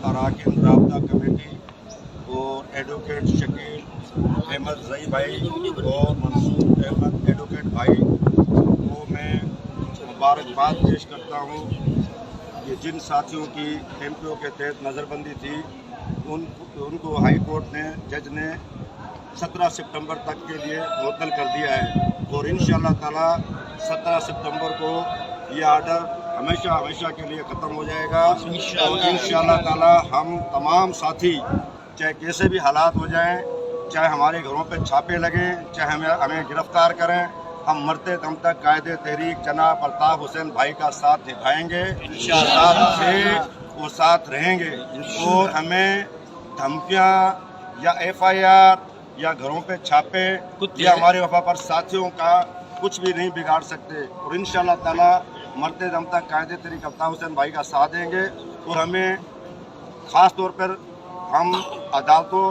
अराकीन राब्ता कमेटी और एडवोकेट शकील अहमद रई भाई और मंसूर अहमद एडवोकेट भाई को मैं मुबारकबाद पेश करता हूँ कि जिन साथियों की एमपीओ के तहत नज़रबंदी थी उनको हाई कोर्ट ने जज ने 17 सितंबर तक के लिए मुअत्तल कर दिया है और इंशाअल्लाह ताला 17 सितंबर को ये आर्डर हमेशा हमेशा के लिए ख़त्म हो जाएगा और इंशाअल्लाह ताला हम तमाम साथी चाहे कैसे भी हालात हो जाएं, चाहे हमारे घरों पे छापे लगें, चाहे हमें गिरफ्तार करें, हम मरते दम तक कायदे तहरीक जनाब अल्ताफ़ हुसैन भाई का साथ निभाएंगे, साथ थे और साथ रहेंगे और हमें धमकियाँ या FIR या घरों पे छापे या हमारे वफा पर साथियों का कुछ भी नहीं बिगाड़ सकते और इंशाअल्लाह ताला मरते दम तक कायदे तहरीक अल्ताफ़ हुसैन भाई का साथ देंगे। और हमें ख़ास तौर पर हम अदालतों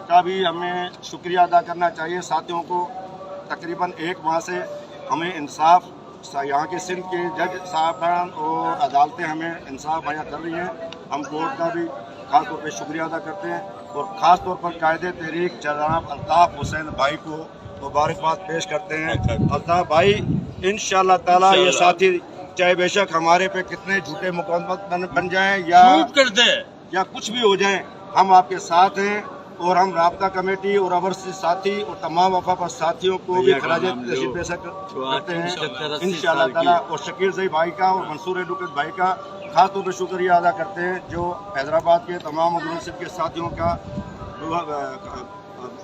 का भी हमें शुक्रिया अदा करना चाहिए साथियों को। तकरीबन 1 माह से हमें इंसाफ यहाँ के सिंध के जज साहबान और अदालतें हमें इंसाफ मुहैया कर रही हैं। हम कोर्ट का भी ख़ास तौर पर शुक्रिया अदा करते हैं और ख़ास तौर पर कायदे तहरीक जनाब अल्ताफ़ हुसैन भाई को मुबारकबाद पेश करते हैं। अल्ताफ़ भाई इंशाअल्लाह ताला ये साथी चाहे बेशक हमारे पे कितने झूठे मुकदमे बन जाएं या कुछ भी हो जाए, हम आपके साथ हैं और हम राब्ता कमेटी और ओवरसीज साथी और तमाम वफा पर साथियों को भी खराजे तहसीन पेश करते हैं इंशाअल्लाह ताला। और शकील रई भाई का और मंसूर एडवोकेट भाई का खास तौर पर शुक्रिया अदा करते हैं जो हैदराबाद के तमाम मुद्दों के साथियों का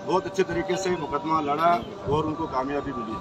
बहुत अच्छे तरीके से मुकदमा लड़ा और उनको कामयाबी मिली।